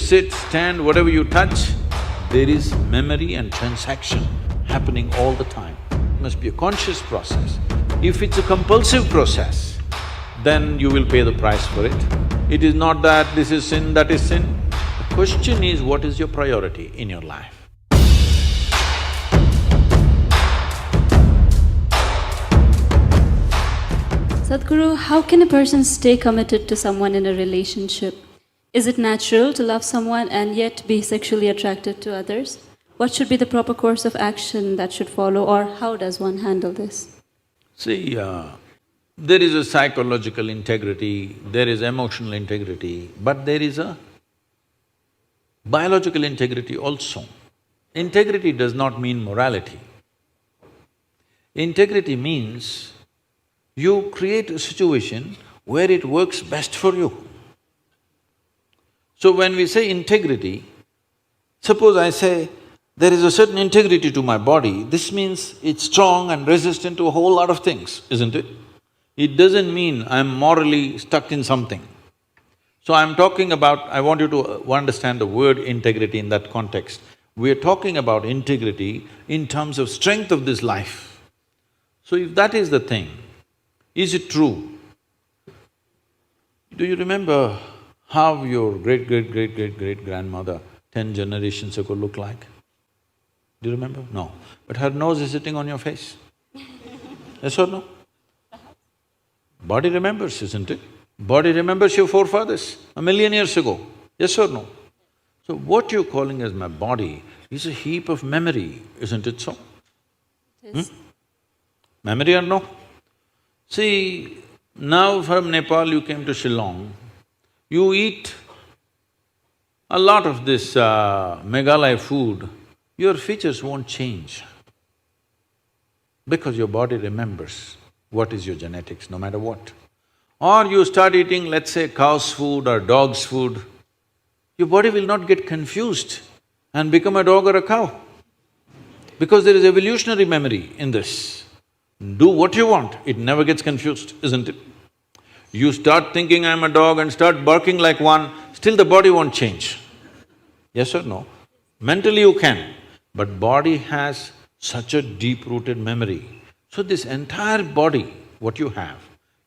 sit, stand, whatever you touch, there is memory and transaction happening all the time. It must be a conscious process. If it's a compulsive process, then you will pay the price for it. It is not that this is sin, that is sin. The question is, what is your priority in your life? Sadhguru, how can a person stay committed to someone in a relationship? Is it natural to love someone and yet be sexually attracted to others? What should be the proper course of action that should follow, or how does one handle this? See, there is a psychological integrity, there is emotional integrity, but there is a biological integrity also. Integrity does not mean morality. Integrity means you create a situation where it works best for you. So when we say integrity, suppose I say, there is a certain integrity to my body, this means it's strong and resistant to a whole lot of things, isn't it? It doesn't mean I'm morally stuck in something. So I'm talking about… I want you to understand the word integrity in that context. We're talking about integrity in terms of strength of this life. So if that is the thing, is it true? Do you remember how your great-great-great-great-great-grandmother 10 generations ago looked like? Do you remember? No. But her nose is sitting on your face. Yes or no? Body remembers, isn't it? Body remembers your forefathers 1,000,000 years ago. Yes or no? So what you're calling as my body is a heap of memory, isn't it so? It is. Memory or no? See, now from Nepal you came to Shillong, you eat a lot of this Meghalaya food, your features won't change because your body remembers what is your genetics, no matter what. Or you start eating, let's say, cow's food or dog's food, your body will not get confused and become a dog or a cow because there is evolutionary memory in this. Do what you want, it never gets confused, isn't it? You start thinking I'm a dog and start barking like one, still the body won't change. Yes or no? Mentally you can, but body has such a deep-rooted memory. So this entire body, what you have,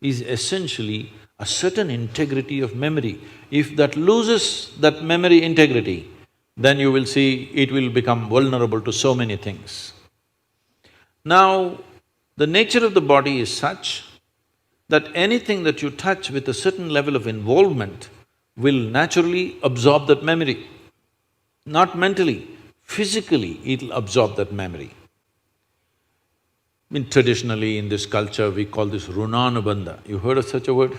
is essentially a certain integrity of memory. If that loses that memory integrity, then you will see it will become vulnerable to so many things. Now, the nature of the body is such that anything that you touch with a certain level of involvement will naturally absorb that memory. Not mentally, physically it'll absorb that memory. Traditionally in this culture we call this runanubandha. You heard of such a word?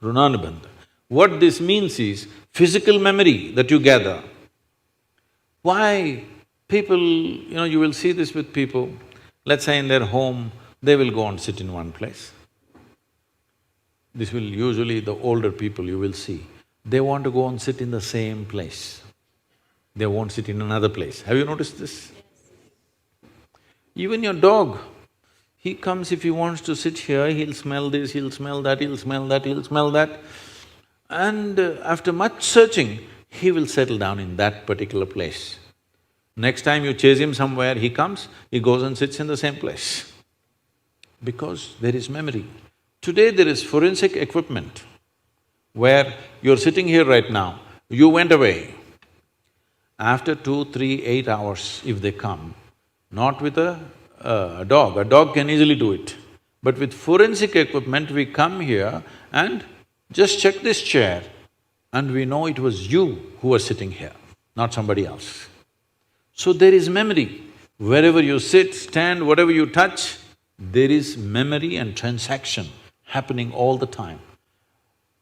Runanubandha. What this means is physical memory that you gather. Why people… you will see this with people, let's say in their home, they will go and sit in one place. This will usually the older people you will see, they want to go and sit in the same place. They won't sit in another place. Have you noticed this? Even your dog, he comes, if he wants to sit here, he'll smell this, he'll smell that, he'll smell that, he'll smell that. And after much searching, he will settle down in that particular place. Next time you chase him somewhere, he comes, he goes and sits in the same place. Because there is memory. Today there is forensic equipment where you're sitting here right now, you went away. After 2, 3, 8 hours, if they come, not with a dog can easily do it. But with forensic equipment, we come here and just check this chair and we know it was you who was sitting here, not somebody else. So there is memory. Wherever you sit, stand, whatever you touch, there is memory and transaction happening all the time.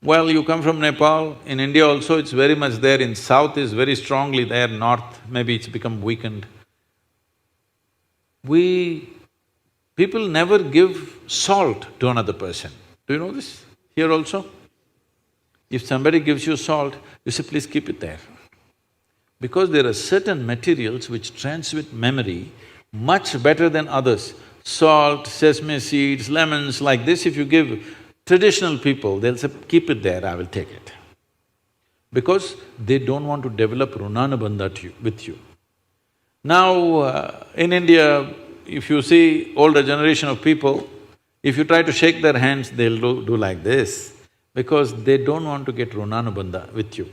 Well, you come from Nepal, in India also it's very much there, in south is very strongly there, north maybe it's become weakened. People never give salt to another person. Do you know this? Here also? If somebody gives you salt, you say, please keep it there. Because there are certain materials which transmit memory much better than others. Salt, sesame seeds, lemons, like this if you give traditional people, they'll say, keep it there, I will take it. because they don't want to develop runanabandha with you. Now, in India, if you see older generation of people, if you try to shake their hands, they'll do like this, because they don't want to get runanabandha with you.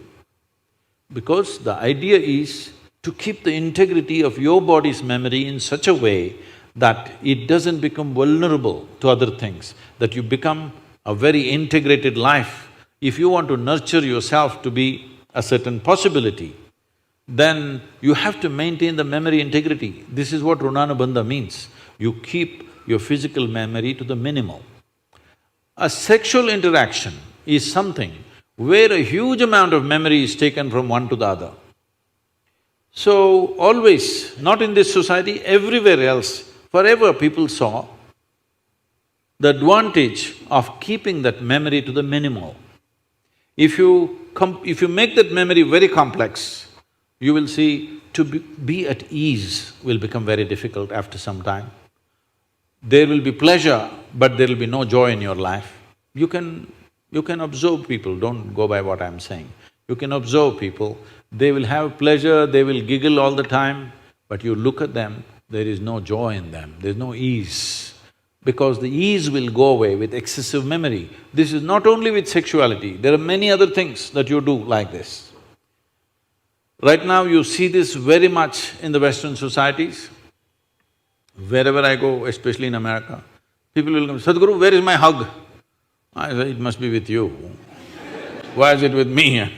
Because the idea is to keep the integrity of your body's memory in such a way that it doesn't become vulnerable to other things, that you become a very integrated life. If you want to nurture yourself to be a certain possibility, then you have to maintain the memory integrity. This is what runanabandha means. You keep your physical memory to the minimal. A sexual interaction is something where a huge amount of memory is taken from one to the other. So, always, not in this society, everywhere else, forever people saw the advantage of keeping that memory to the minimal. If you make that memory very complex, you will see to be at ease will become very difficult after some time. There will be pleasure, but there will be no joy in your life. You can observe people, don't go by what I'm saying. You can observe people, they will have pleasure, they will giggle all the time, but you look at them, there is no joy in them, there's no ease. Because the ease will go away with excessive memory. This is not only with sexuality, there are many other things that you do like this. Right now you see this very much in the Western societies. Wherever I go, especially in America, people will come, "Sadhguru, where is my hug?" I say, "It must be with you. Why is it with me?"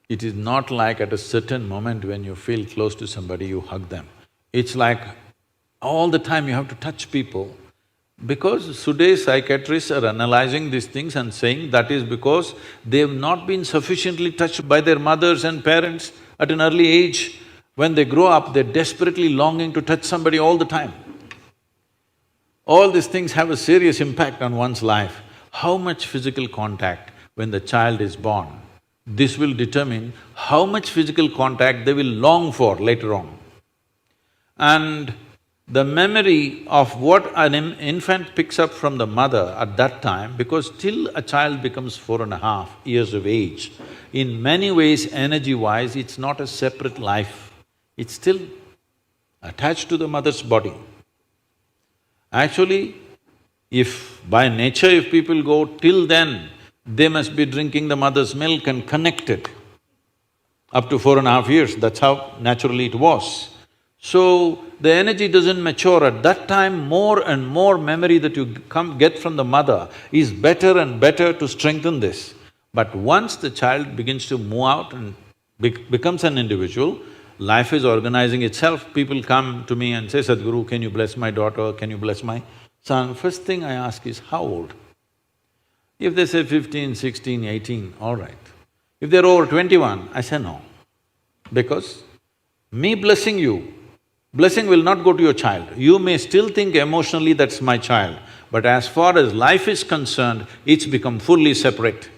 It is not like at a certain moment when you feel close to somebody, you hug them. It's like all the time you have to touch people. Because today's psychiatrists are analyzing these things and saying that is because they've not been sufficiently touched by their mothers and parents at an early age. When they grow up, they're desperately longing to touch somebody all the time. All these things have a serious impact on one's life. How much physical contact when the child is born, this will determine how much physical contact they will long for later on. And the memory of what an infant picks up from the mother at that time, because till a child becomes 4.5 years of age, in many ways, energy-wise, it's not a separate life, it's still attached to the mother's body. Actually, if by nature if people go till then, they must be drinking the mother's milk and connected up to 4.5 years, that's how naturally it was. So, the energy doesn't mature. At that time, more and more memory that you get from the mother is better and better to strengthen this. But once the child begins to move out and becomes an individual, life is organizing itself. People come to me and say, "Sadhguru, can you bless my daughter, can you bless my son?" First thing I ask is, how old? If they say 15, 16, 18, all right. If they're over 21, I say no. Because me blessing you, blessing will not go to your child. You may still think emotionally that's my child, but as far as life is concerned, it's become fully separate.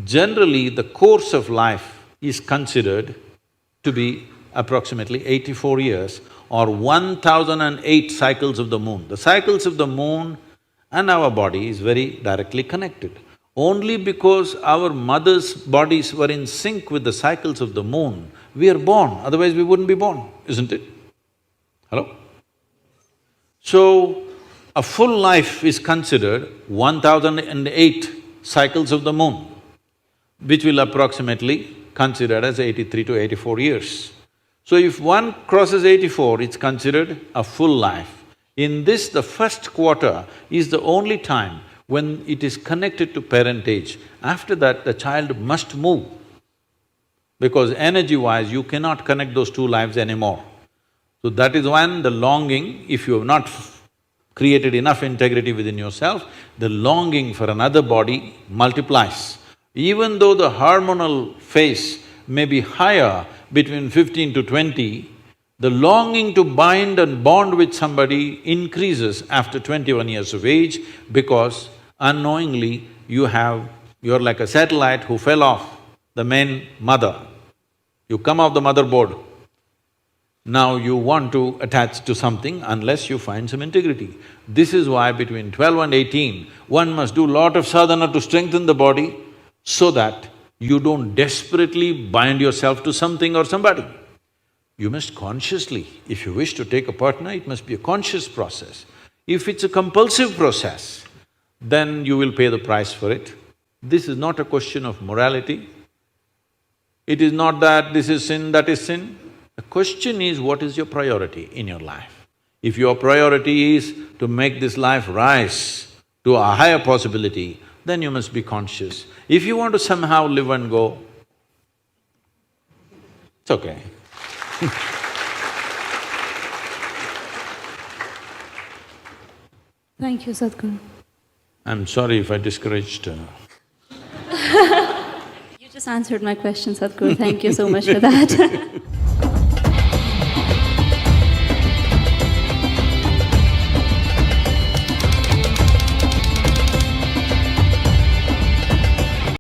Generally, the course of life is considered to be approximately 84 years or 1008 cycles of the moon. The cycles of the moon and our body is very directly connected. Only because our mother's bodies were in sync with the cycles of the moon, we are born, otherwise we wouldn't be born, isn't it? Hello? So, a full life is considered 1008 cycles of the moon, which will approximately considered as 83 to 84 years. So if one crosses 84, it's considered a full life. In this, the first quarter is the only time when it is connected to parentage. After that, the child must move, because energy-wise, you cannot connect those two lives anymore. So that is when the longing, if you have not created enough integrity within yourself, the longing for another body multiplies. Even though the hormonal phase may be higher between 15 to 20, the longing to bind and bond with somebody increases after 21 years of age, because unknowingly you're like a satellite who fell off the main mother. You come off the motherboard. Now you want to attach to something unless you find some integrity. This is why between 12 and 18, one must do lot of sadhana to strengthen the body so that You don't desperately bind yourself to something or somebody. You must consciously, if you wish to take a partner, it must be a conscious process. If it's a compulsive process, then you will pay the price for it. This is not a question of morality. It is not that this is sin, that is sin. The question is, what is your priority in your life? If your priority is to make this life rise to a higher possibility, then you must be conscious. If you want to somehow live and go, it's okay. Thank you, Sadhguru. I'm sorry if I discouraged You just answered my question, Sadhguru. Thank you so much for that.